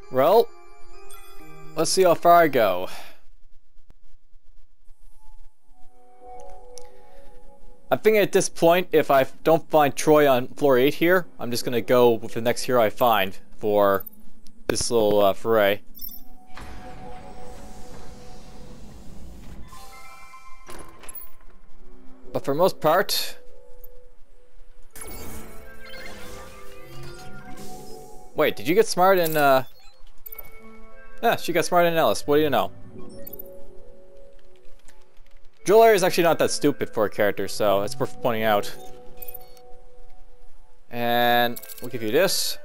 Well, let's see how far I go. I'm thinking at this point, if I don't find Troe on floor 8 here, I'm just gonna go with the next hero I find for this little foray. But for the most part... Wait, did you get smart in, Yeah, she got smarter than Ellis. What do you know? Joleri is actually not that stupid for a character, so it's worth pointing out. And we'll give you this.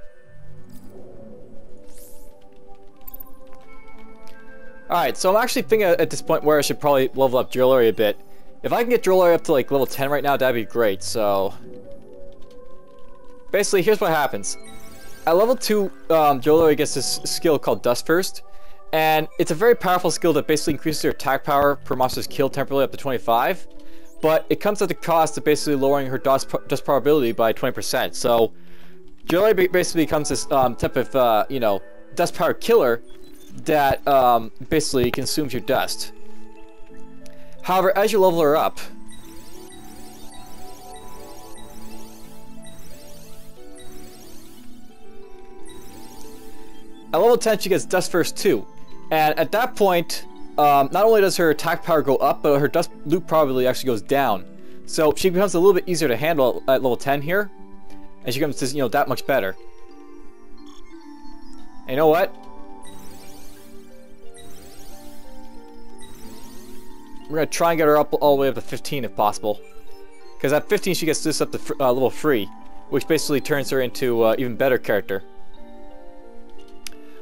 Alright, so I'm actually thinking at this point where I should probably level up Joleri a bit. If I can get Joleri up to like level 10 right now, that'd be great, so... Basically, here's what happens. At level 2, Joleri gets this skill called Dust First, and it's a very powerful skill that basically increases your attack power per monster's kill temporarily up to 25, but it comes at the cost of basically lowering her dust probability by 20%, so Joleri basically becomes this type of, you know, dust powered killer that basically consumes your dust. However, as you level her up, at level 10, she gets Dust First too, and at that point, not only does her attack power go up, but her dust loop probability actually goes down. So she becomes a little bit easier to handle at level 10 here, and she becomes just, you know, that much better. And you know what? We're gonna try and get her up all the way up to 15 if possible, because at 15 she gets this up to level 3, which basically turns her into an even better character.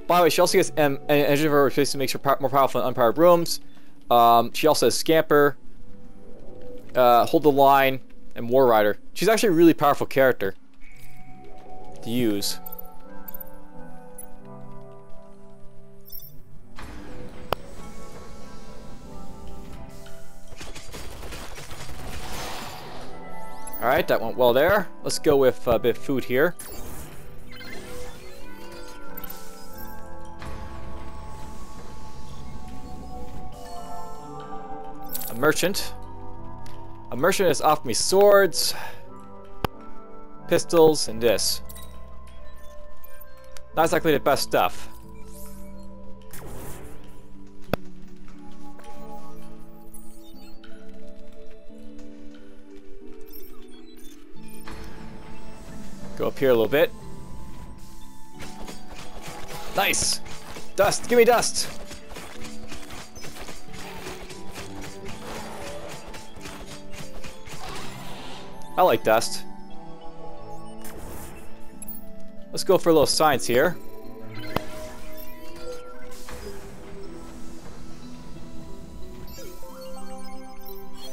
By the way, she also gets Energy of Her, which basically makes her more powerful in unpowered rooms. She also has Scamper, Hold the Line, and War Rider. She's actually a really powerful character to use. Alright, that went well there. Let's go with a bit of food here. A merchant. A merchant has offered me swords, pistols, and this. Not exactly the best stuff. Go up here a little bit. Nice! Dust! Give me dust! I like dust. Let's go for a little science here.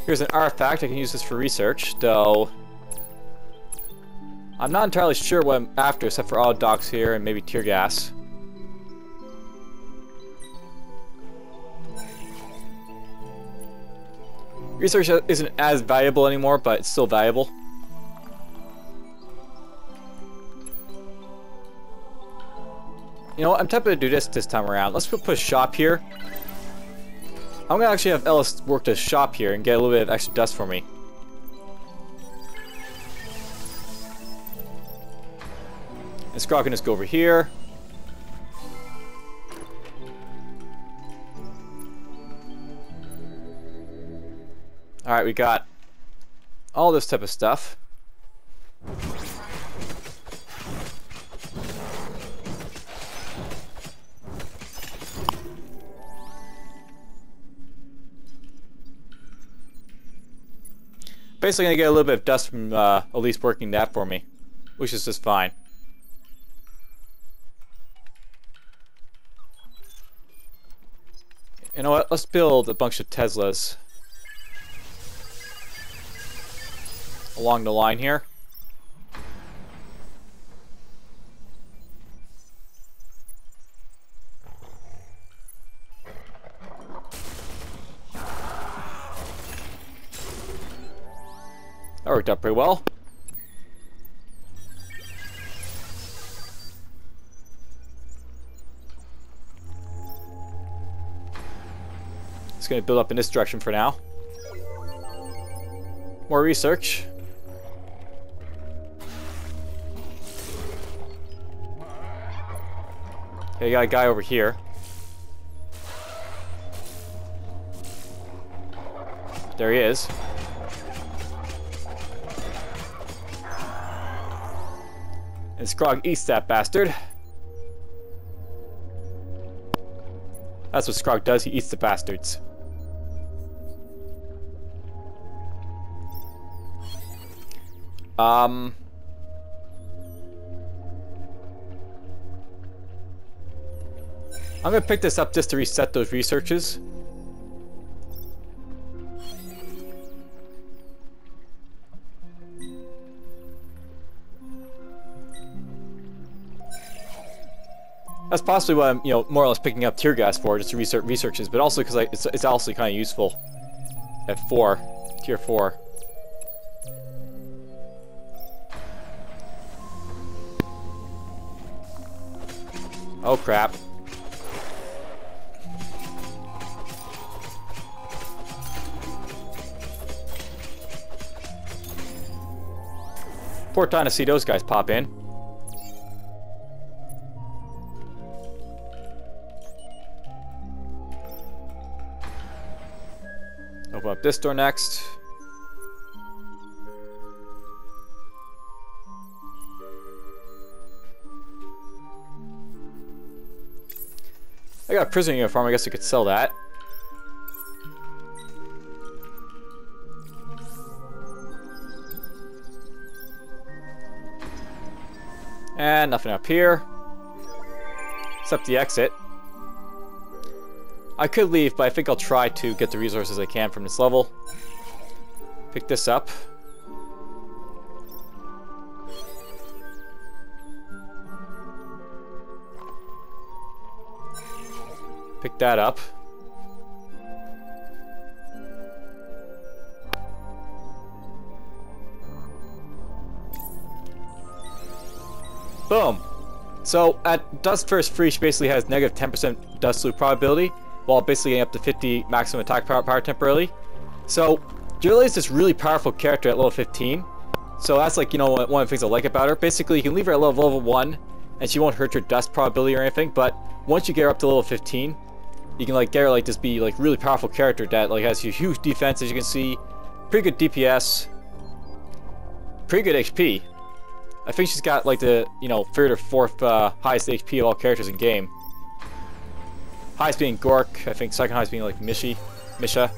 Here's an artifact. I can use this for research, though I'm not entirely sure what I'm after, except for auto docks here and maybe tear gas. Research isn't as valuable anymore, but it's still valuable. You know what? I'm tempted to do this time around. Let's put a shop here. I'm gonna actually have Ellis work the shop here and get a little bit of extra dust for me. And Scrog can just go over here. Alright, we got all this type of stuff. Basically gonna get a little bit of dust from at least working that for me, which is just fine. You know what? Let's build a bunch of Teslas along the line here. That worked out pretty well. Just gonna build up in this direction for now. More research. Okay, got a guy over here. There he is. And Scrog eats that bastard. That's what Scrog does, he eats the bastards. I'm gonna pick this up just to reset those researches. That's possibly what I'm, more or less picking up tear gas for, just to research researches, but also because it's also kind of useful at tier 4. Oh crap. Poor time to see those guys pop in. Open up this door next. I got a prisoner uniform, I guess I could sell that. And nothing up here. Except the exit. I could leave, but I think I'll try to get the resources I can from this level. Pick this up. Pick that up. Boom! So, at Dust First Free, she basically has negative 10% Dust Loop probability, while basically getting up to 50 maximum attack power temporarily. So, Joleri is this really powerful character at level 15. So that's like, one of the things I like about her. Basically, you can leave her at level 1, and she won't hurt your Dust probability or anything, but once you get her up to level 15, you can get her just be really powerful character that has huge defense, as you can see, pretty good DPS, pretty good HP. I think she's got the third or fourth highest HP of all characters in game. Highest being Gork, I think second highest being Misha.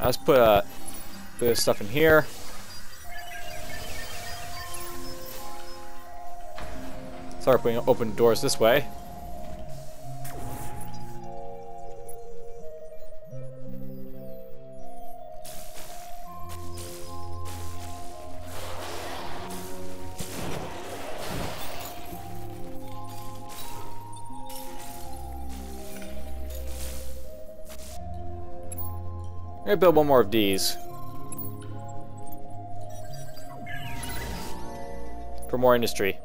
Let's put a bit of stuff in here. Start putting open doors this way. I'm gonna build one more of these. For more industry.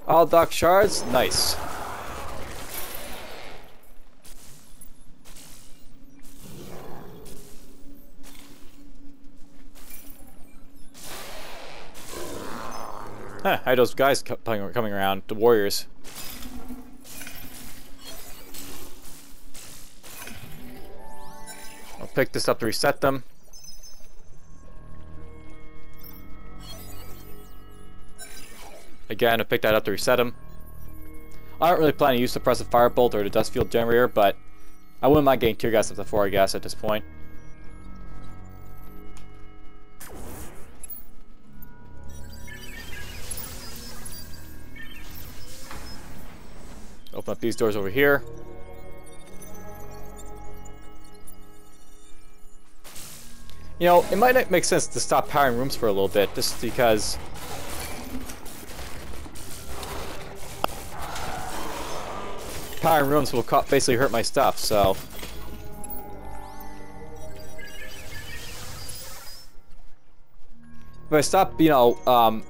All dock shards, nice. Huh, I had those guys coming around, the warriors. I'll pick this up to reset them. Again, I picked that up to reset him. I don't really plan to use Suppressive Firebolt or the Dust Field Generator, but I wouldn't mind getting Tear Gas up to 4, I guess, at this point. Open up these doors over here. You know, it might not make sense to stop powering rooms for a little bit, just because... powering rooms will basically hurt my stuff, so... If I stop, you know,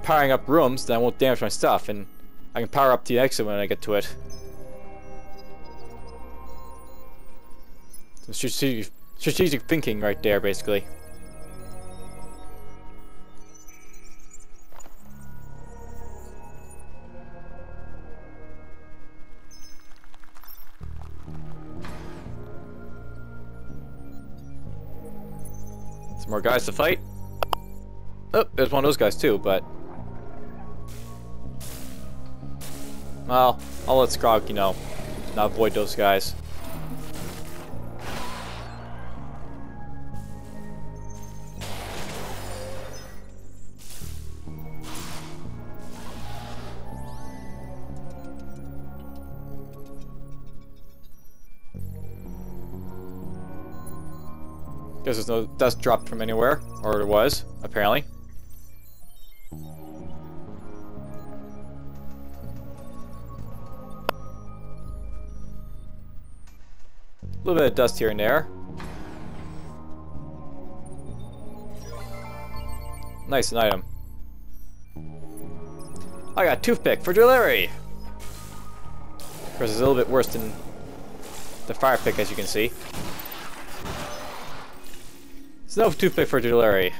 powering up rooms, then I won't damage my stuff, and I can power up the exit when I get to it. So strategic thinking right there, basically. Some more guys to fight. Oh, there's one of those guys too, but... well, I'll let Scrog, you know, not avoid those guys. Guess there's no dust dropped from anywhere, or there was, apparently. A little bit of dust here and there. Nice, an item. I got toothpick for Joleri! Of course, it's a little bit worse than the fire pick, as you can see. It's no toothpick for Joleri.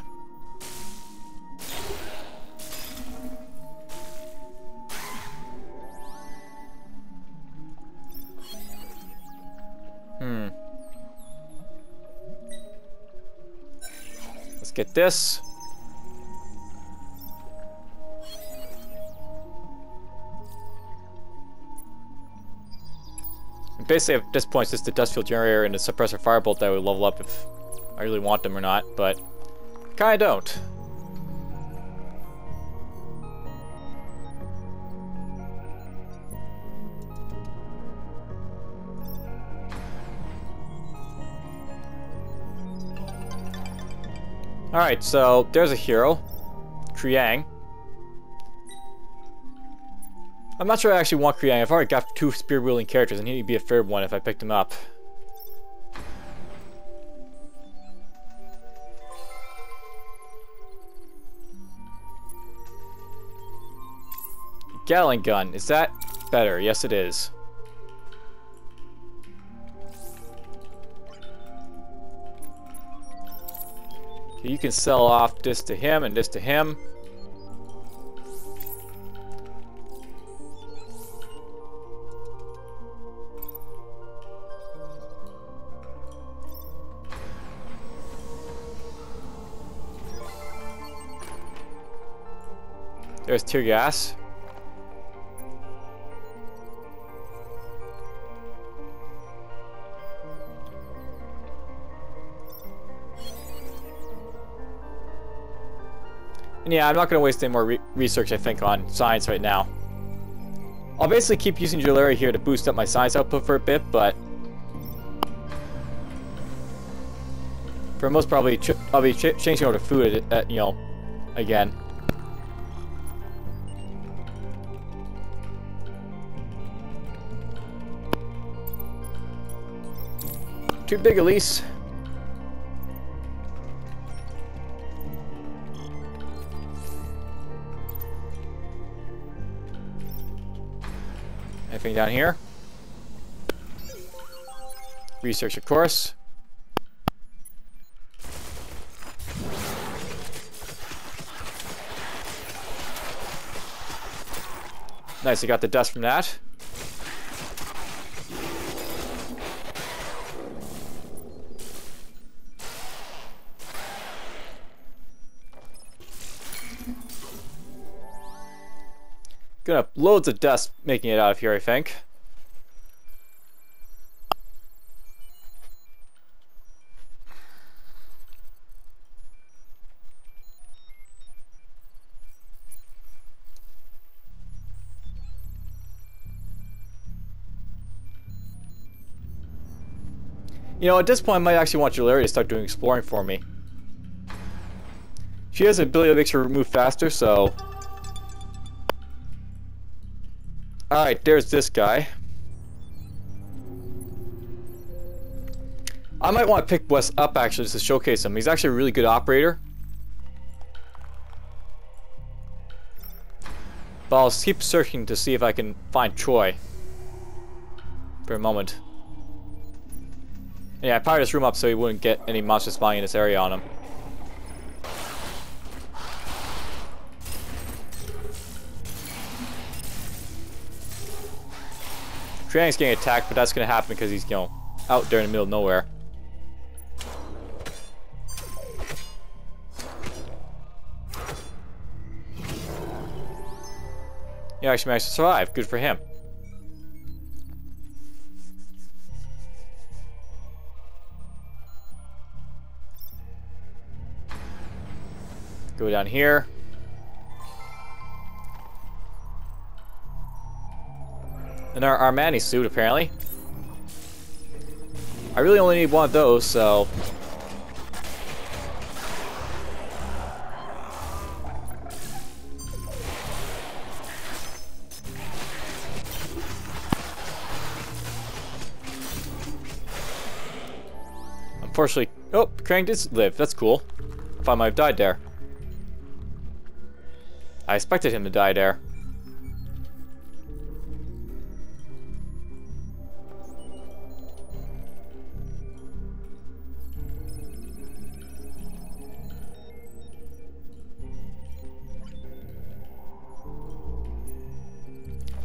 Let's get this. And basically, at this point, it's just the dust field generator and the suppressor firebolt that I would level up if I really want them or not, but kinda don't. Alright, so there's a hero, Triang. I'm not sure I actually want Triang. I've already got 2 spear-wielding characters, and he'd be a third one if I picked him up. Gatling gun, is that better? Yes, it is. Okay, you can sell off this to him and this to him. There's tear gas. And yeah, I'm not going to waste any more research, I think, on science right now. I'll basically keep using Joleri here to boost up my science output for a bit, but... for most probably, I'll be changing over to food, you know, again. Too big, Elise. Anything down here? Research, of course. Nice, I got the dust from that. Gonna have loads of dust making it out of here, I think. You know, at this point, I might actually want Joleri to start doing exploring for me. She has an ability that makes her move faster, so... Alright, there's this guy. I might want to pick Wes up, actually, just to showcase him. He's actually a really good operator. But I'll keep searching to see if I can find Troe. For a moment. Yeah, I powered this room up so he wouldn't get any monsters spawning in this area on him. Triang's getting attacked, but that's gonna happen because he's, you know, out there in the middle of nowhere. He actually managed to survive. Good for him. Go down here. And our Armani suit, apparently. I really only need one of those, so... Unfortunately... Oh, Krang did live. That's cool. I thought I might have died there. I expected him to die there.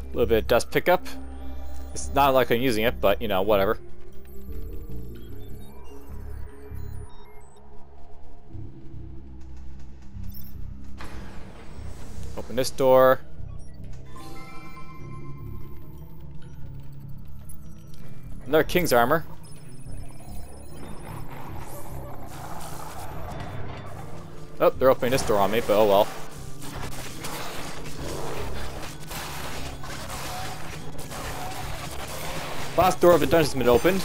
A little bit of dust pickup. It's not like I'm using it, but you know, whatever. Open this door. Another King's armor. Oh, they're opening this door on me, but oh well. Last door of the dungeon's been opened.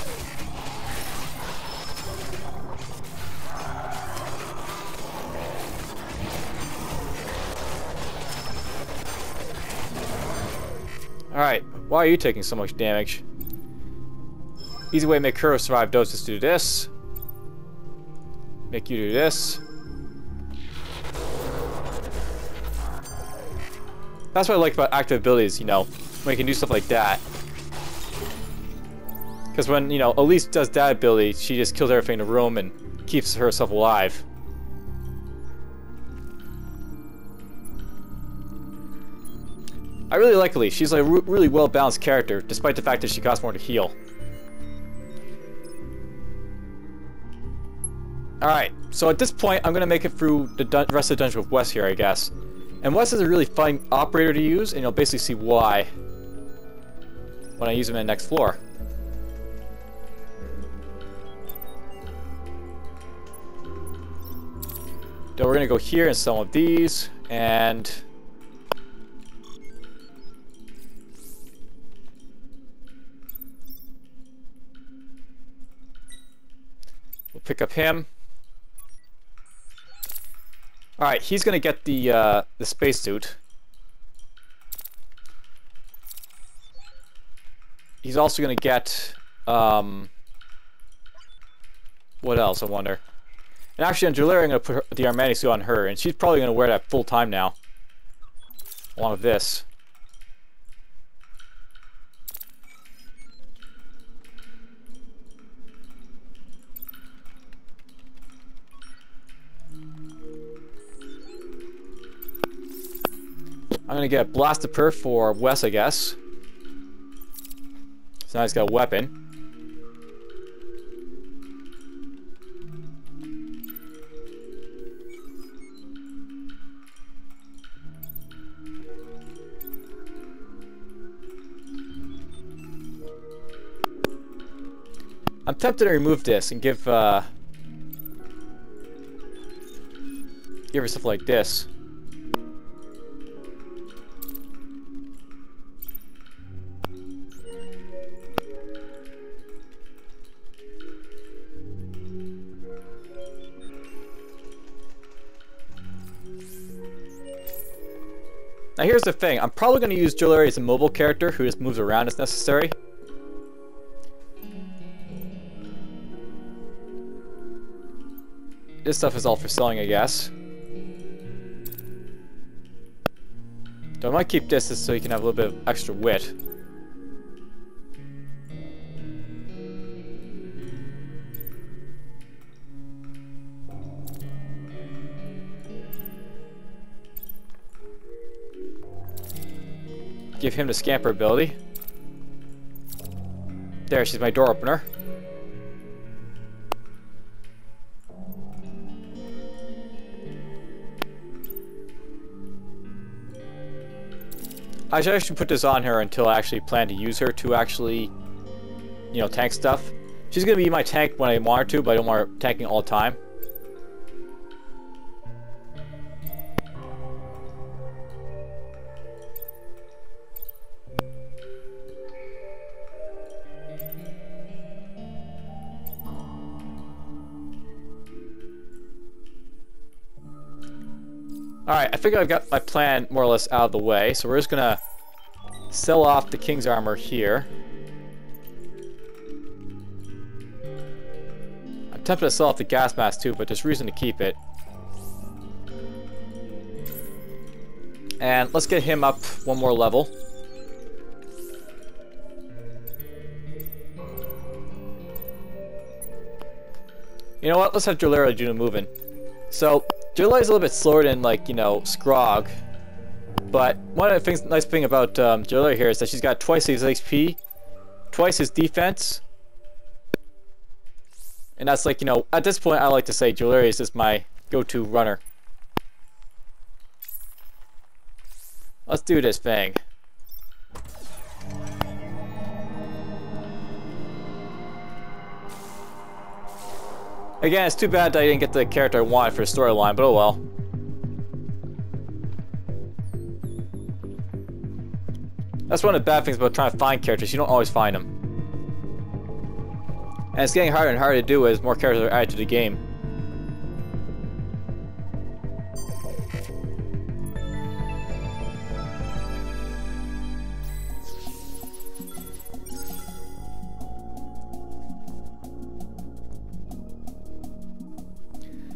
Alright, why are you taking so much damage? Easy way to make her survive those is to do this. Make you do this. That's what I like about active abilities, you know, when you can do stuff like that. Because when, you know, Elise does that ability, she just kills everything in the room and keeps herself alive. I really like Elise. She's like a really well-balanced character, despite the fact that she costs more to heal. Alright, so at this point, I'm going to make it through the rest of the dungeon with Wes here, I guess. And Wes is a really fun operator to use, and you'll basically see why when I use him in the next floor. So we're going to go here and some of these, and... we'll pick up him. Alright, he's going to get the spacesuit. He's also going to get... what else, I wonder? And actually, on Joleri, I'm going to put the Armani suit on her, and she's probably going to wear that full time now. Along with this. I'm going to get Blast of Perf for Wes, I guess. So now he's got a weapon. I'm tempted to remove this and give her stuff like this. Now here's the thing, I'm probably going to use Joleri as a mobile character who just moves around as necessary. This stuff is all for selling, I guess. So I might keep this just so you can have a little bit of extra wit. Give him the scamper ability. There, she's my door opener. I should actually put this on her until I actually plan to use her to actually, you know, tank stuff. She's going to be my tank when I want her to, but I don't want her tanking all the time. Alright, I think I've got my plan more or less out of the way, so we're just gonna sell off the King's armor here. I'm tempted to sell off the gas mask too, but there's reason to keep it. And let's get him up one more level. You know what, let's have Joleri do the moving. So, Joleri's a little bit slower than, like, you know, Scrog. But one of the things, nice thing about Joleri here is that she's got twice his HP, twice his defense. And that's like, you know, at this point I like to say Joleri is just my go-to runner. Let's do this thing. Again, it's too bad that I didn't get the character I wanted for the storyline, but oh well. That's one of the bad things about trying to find characters, you don't always find them. And it's getting harder and harder to do as more characters are added to the game.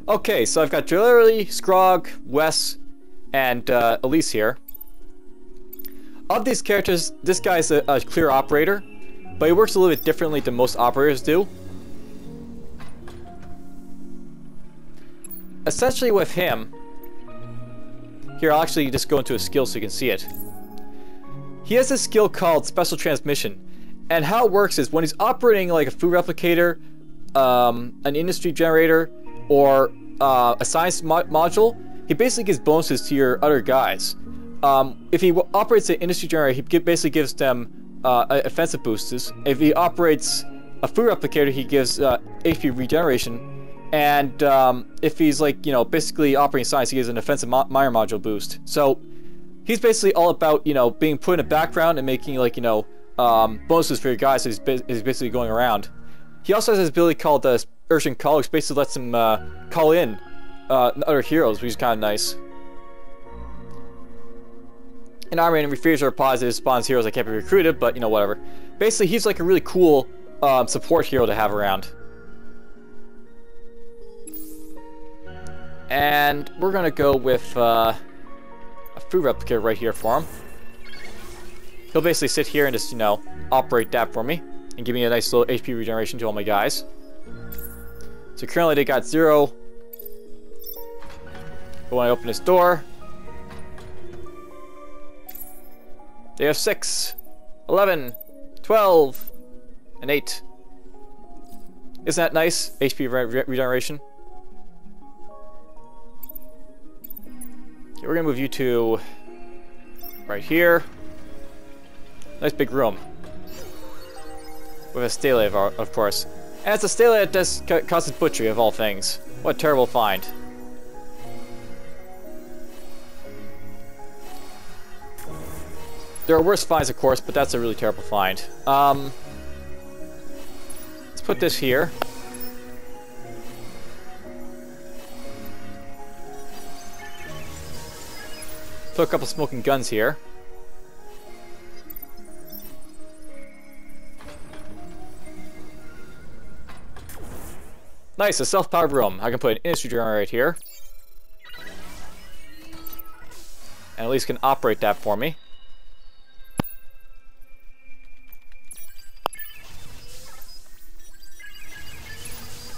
Okay, so I've got Joleri, Scrog, Wes, and Elise here. Of these characters, this guy's a clear operator, but he works a little bit differently than most operators do. Essentially with him, here I'll actually just go into his skill so you can see it. He has a skill called Special Transmission, and how it works is when he's operating like a food replicator, an industry generator, or a science module, he basically gives bonuses to your other guys. If he operates an industry generator, he basically gives them offensive boosts. If he operates a food replicator, he gives HP regeneration. And if he's like, you know, basically operating science, he gives an offensive minor module boost. So he's basically all about, you know, being put in the background and making, like, you know, bonuses for your guys. So he's basically going around. He also has this ability called the Urgent Call, which basically lets him call in other heroes, which is kind of nice. And Iron Man refers are positive, spawns heroes that can't be recruited, but, you know, whatever. Basically, he's like a really cool support hero to have around. And we're gonna go with a food replicator right here for him. He'll basically sit here and just, you know, operate that for me and give me a nice little HP regeneration to all my guys. So currently they got 0. But when I open this door, they have 6, 11, 12, and 8. Isn't that nice? HP regeneration. Okay, we're gonna move you to right here. Nice big room. With a stele, of course. And it's a stele that does causes butchery, of all things. What a terrible find. There are worse finds, of course, but that's a really terrible find. Let's put this here. Put a couple smoking guns here. Nice, a self-powered room. I can put an industry drone right here. And at least can operate that for me.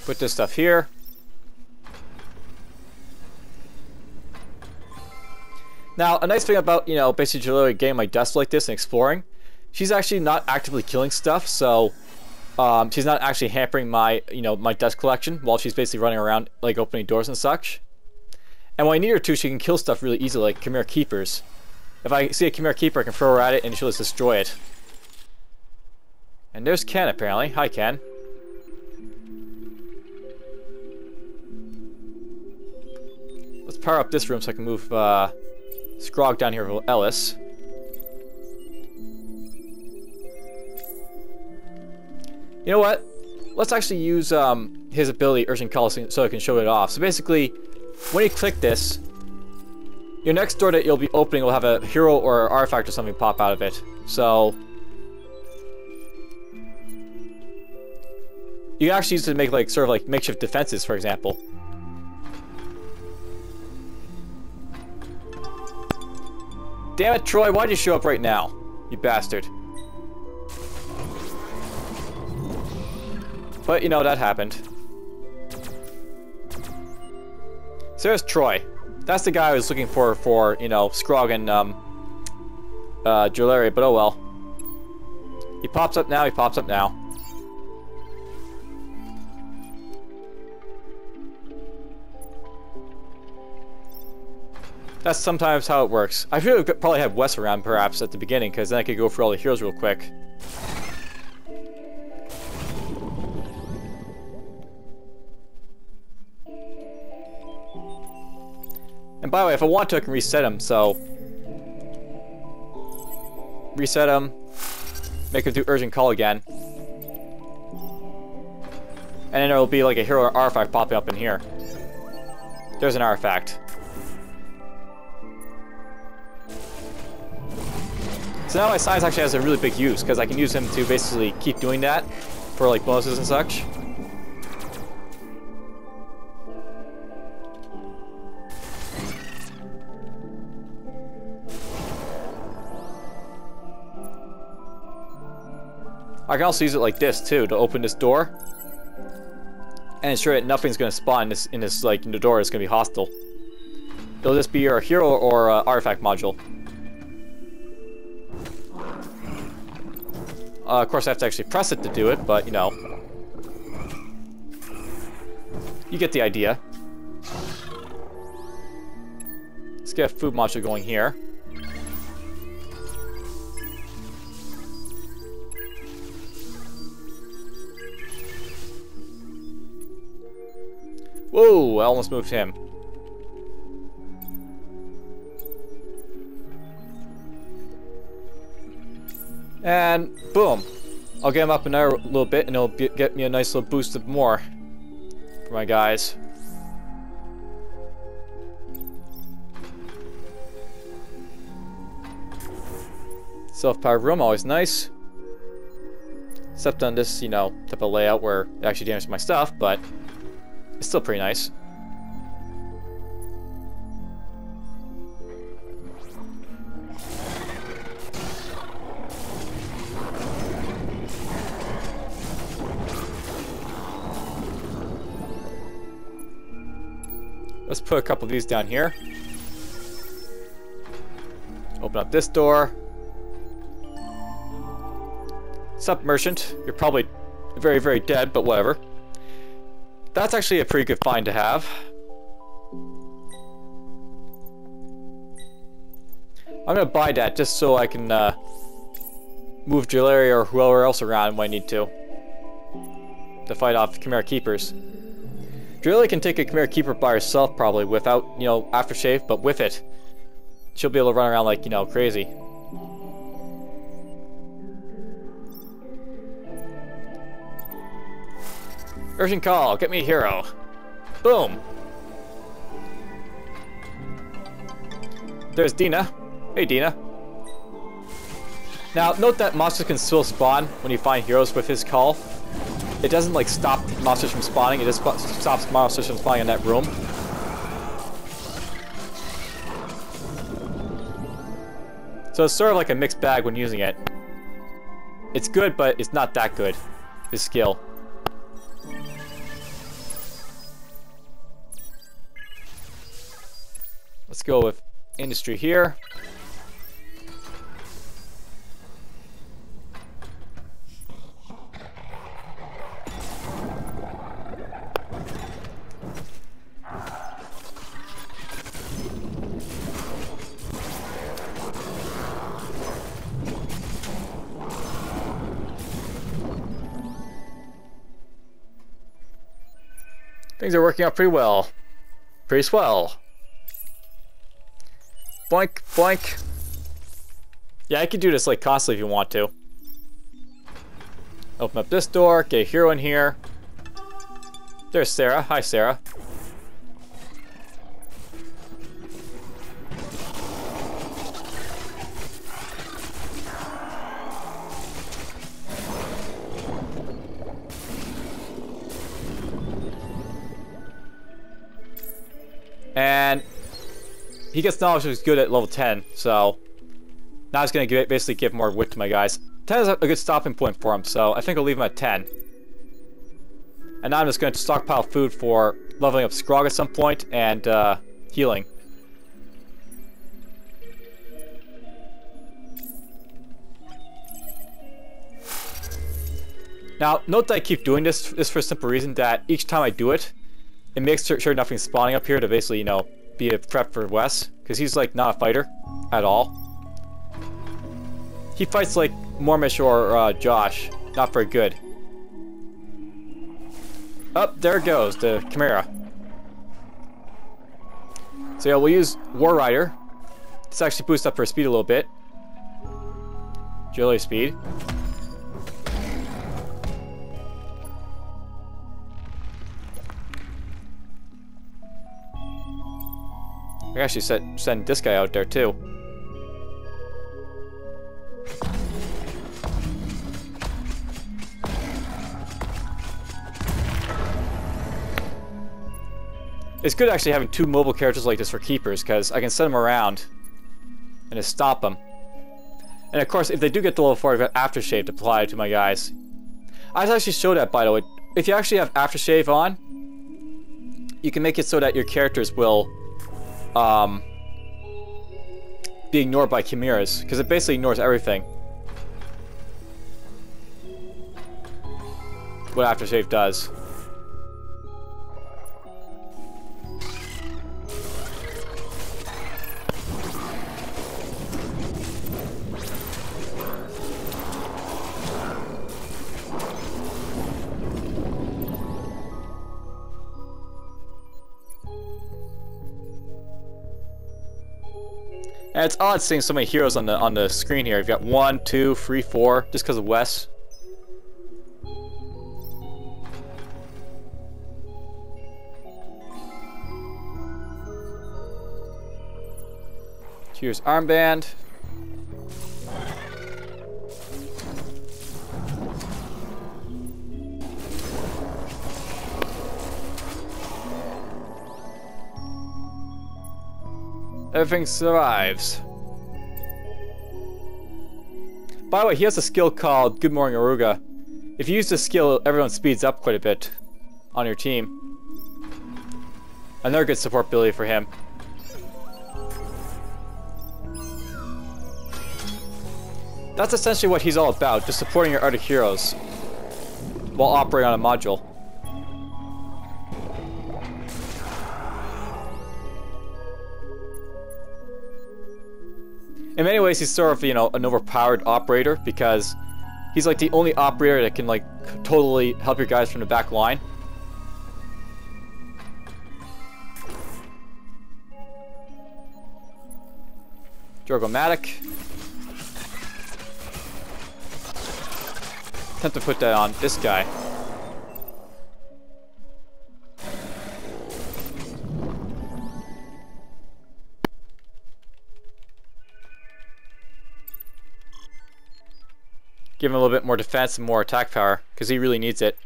Put this stuff here. Now, a nice thing about, you know, basically Joleri game like Dust like this and exploring, she's actually not actively killing stuff, so she's not actually hampering my, you know, my dust collection while she's basically running around, like, opening doors and such. And when I need her to, she can kill stuff really easily, like Chimera Keepers. If I see a Chimera Keeper, I can throw her at it and she'll just destroy it. And there's Ken, apparently. Hi, Ken. Let's power up this room so I can move Scrog down here with Ellis. You know what? Let's actually use his ability, Urgent Call, so I can show it off. So basically, when you click this, your next door that you'll be opening will have a hero or artifact or something pop out of it. So you can actually use it to make like sort of like makeshift defenses, for example. Damn it, Troy, why'd you show up right now? You bastard. But, you know, that happened. So there's Troe. That's the guy I was looking for, you know, Scrog and, Joleri, but oh well. He pops up now, he pops up now. That's sometimes how it works. I should have probably had Wes around, perhaps, at the beginning, because then I could go for all the heroes real quick. And by the way, if I want to, I can reset him, so... Reset him. Make him do Urgent Call again. And then there'll be like a hero or artifact popping up in here. There's an artifact. So now my science actually has a really big use, because I can use him to basically keep doing that for like bonuses and such. I can also use it like this too, to open this door and ensure that nothing's going to spawn in this like in the door is going to be hostile. It'll just be your hero or artifact module. Of course, I have to actually press it to do it, but, you know, you get the idea. Let's get a food module going here. Whoa, I almost moved him. And boom, I'll get him up another little bit and it'll get me a nice little boost of more for my guys. Self-powered room, always nice. Except on this, you know, type of layout where it actually damages my stuff, but it's still pretty nice. Let's put a couple of these down here. Open up this door. Sup, merchant? You're probably very, very dead, but whatever. That's actually a pretty good find to have. I'm gonna buy that just so I can move Joleri or whoever else around when I need to fight off Chimera Keepers. Joleri can take a Chimera Keeper by herself probably without, you know, aftershave, but with it, she'll be able to run around like, you know, crazy. Urgent call, get me a hero. Boom. there's Dina. Hey, Dina. Now, note that monsters can still spawn when you find heroes with his call. It doesn't, like, stop monsters from spawning. It just stops monsters from spawning in that room. So it's sort of like a mixed bag when using it. It's good, but it's not that good. His skill. Let's go with industry here. Things are working out pretty well. Pretty swell. Boink, boink. Yeah, I could do this like constantly if you want to. Open up this door, get a hero in here. There's Sarah. Hi, Sarah. And he gets knowledge, which is good at level 10, so now he's going to basically give more wit to my guys. 10 is a good stopping point for him, so I think I'll leave him at 10. And now I'm just going to stockpile food for leveling up Scrog at some point and healing. Now, note that I keep doing this for a simple reason that each time I do it, it makes sure nothing's spawning up here to basically, you know, be a threat for Wes. Because he's, like, not a fighter at all. He fights like Mormish or Josh. Not very good. Oh, there it goes, the Chimera. So yeah, we'll use War Rider. This actually boosts up her speed a little bit. Joleri speed. I can actually send this guy out there too. It's good actually having two mobile characters like this for keepers, because I can send them around and just stop them. And of course, if they do get to level 4, I've got Aftershave to apply to my guys. I actually showed that, by the way. If you actually have Aftershave on, you can make it so that your characters will be ignored by chimeras, because it basically ignores everything. What Aftershave does. And it's odd seeing so many heroes on the screen here. You've got 1, 2, 3, 4, just because of Wes. Here's armband. Everything survives. By the way, he has a skill called Good Morning Aruga. If you use this skill, everyone speeds up quite a bit on your team. Another good support ability for him. That's essentially what he's all about, just supporting your other heroes while operating on a module. In many ways, he's sort of, you know, an overpowered operator, because he's like the only operator that can, like, totally help your guys from the back line. Drogomatic. Attempt to put that on this guy. Give him a little bit more defense and more attack power, because he really needs it.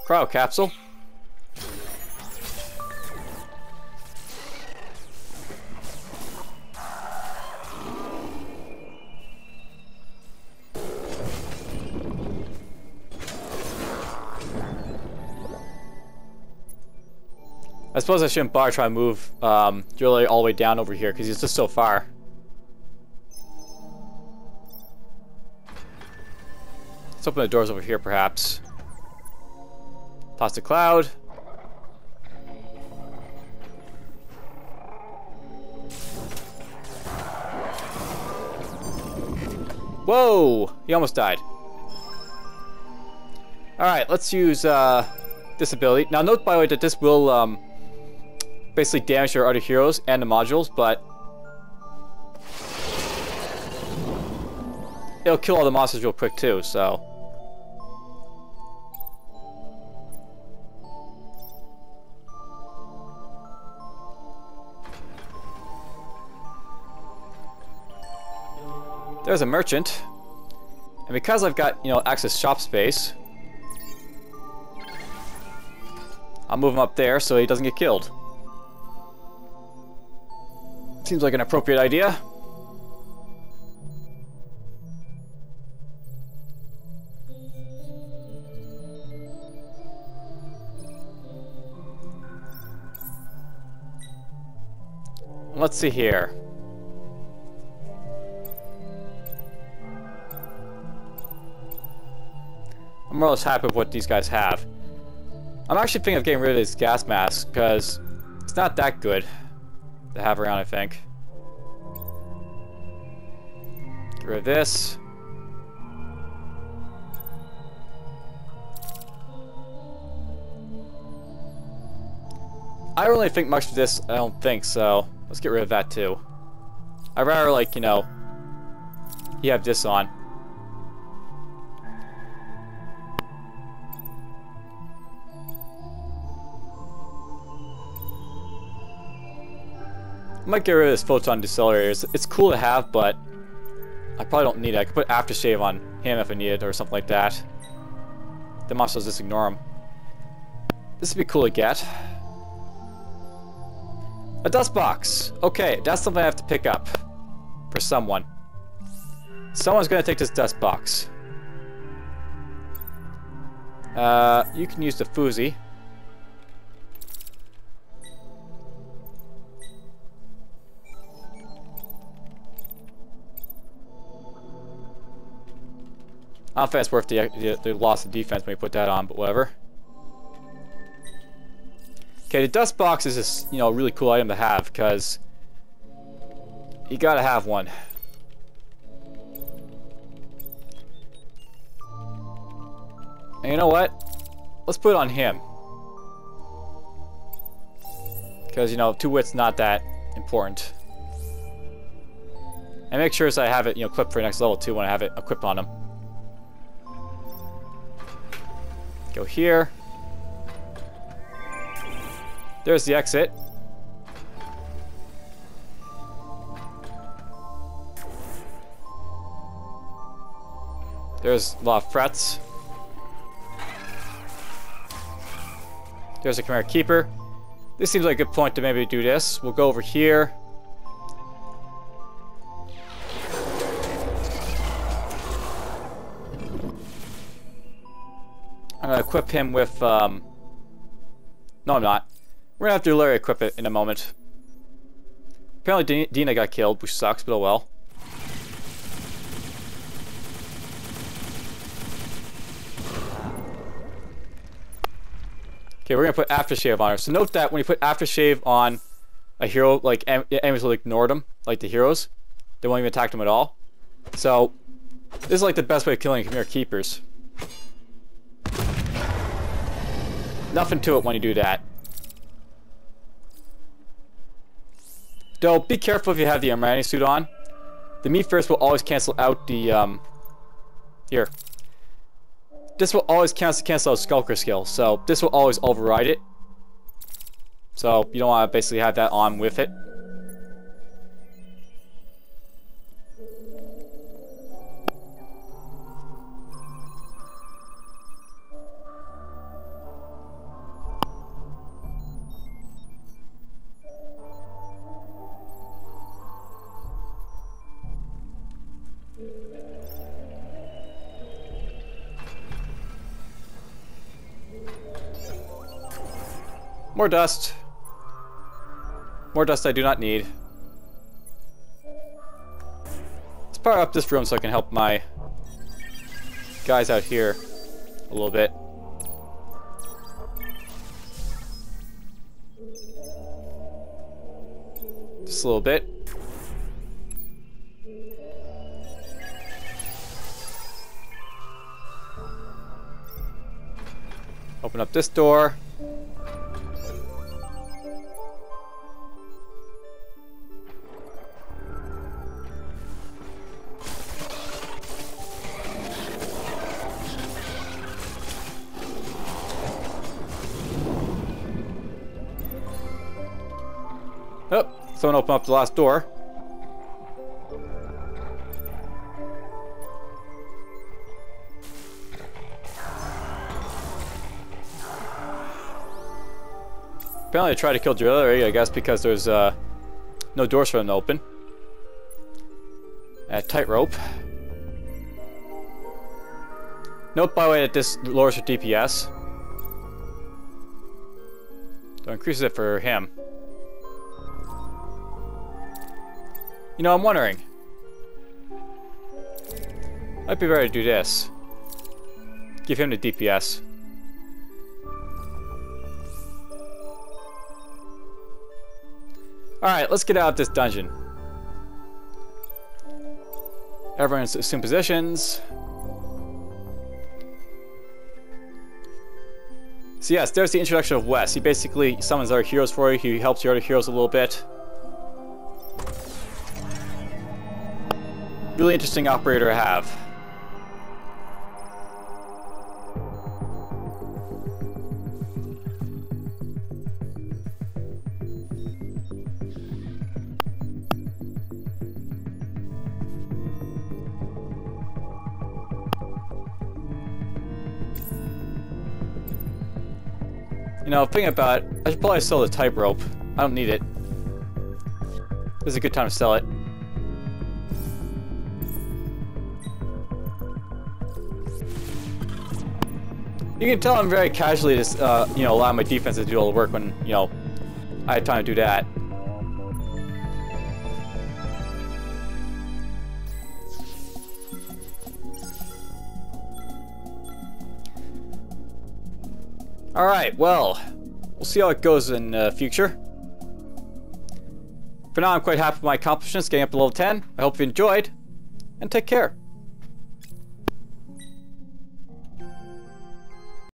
Cryo capsule. I suppose I shouldn't bother trying to move Joleri all the way down over here because he's just so far. Let's open the doors over here, perhaps. Toss the cloud. Whoa! He almost died. Alright, let's use this ability. Now note, by the way, that this will basically damage your other heroes and the modules, but it'll kill all the monsters real quick too, so... There's a merchant, and because I've got, access shop space, I'll move him up there so he doesn't get killed. Seems like an appropriate idea. Let's see here. I'm more or less happy with what these guys have. I'm actually thinking of getting rid of this gas mask because it's not that good to have around, I think. Get rid of this. I don't really think much of this, I don't think, so let's get rid of that too. I'd rather, like, you have this on. I might get rid of this photon decelerator. It's cool to have, but I probably don't need it. I could put aftershave on him if I need it or something like that. The monsters just ignore him. This would be cool to get. A dust box. Okay, that's something I have to pick up for someone. Someone's gonna take this dust box. You can use the Fuzzy. I don't think it's worth the loss of defense when you put that on, but whatever. Okay, the dust box is this, a really cool item to have because you gotta have one. And you know what? Let's put it on him. Because, two wit's not that important. And make sure I have it, clipped for next level too when I have it equipped on him. Go here. There's the exit. There's a lot of frets. There's a Chimera Keeper. This seems like a good point to maybe do this. We'll go over here. I'm gonna equip him with, no, I'm not. We're gonna have to Joleri equip it in a moment. Apparently Dina got killed, which sucks, but oh well. Okay, we're gonna put aftershave on her. So note that when you put aftershave on a hero, like, enemies will ignore them, like the heroes. They won't even attack them at all. So, this is like the best way of killing Chimera Keepers. Nothing to it when you do that. Though, be careful if you have the Armani suit on. The Me First will always cancel out the, here. This will always cancel out Skulker skill, so this will always override it. So, you don't want to basically have that on with it. More dust. More dust I do not need. Let's power up this room so I can help my guys out here a little bit. Just a little bit. Open up this door. Oh, someone opened up the last door. Apparently I tried to kill Joleri, I guess, because there's no doors for them to open. Tightrope. Note, by the way, that this lowers your DPS. So it increases it for him. You know, I'm wondering. Might be better to do this. Give him the DPS. Alright, let's get out of this dungeon. Everyone's assume positions. So yes, there's the introduction of Wes. He basically summons other heroes for you. He helps your other heroes a little bit. Really interesting operator to have. You know, thinking about it, I should probably sell the tightrope. I don't need it. This is a good time to sell it. You can tell I'm very casually just, you know, allowing my defense to do all the work when, you know, I had time to do that. Alright, well, we'll see how it goes in the future. For now, I'm quite happy with my accomplishments, getting up to level 10. I hope you enjoyed, and take care.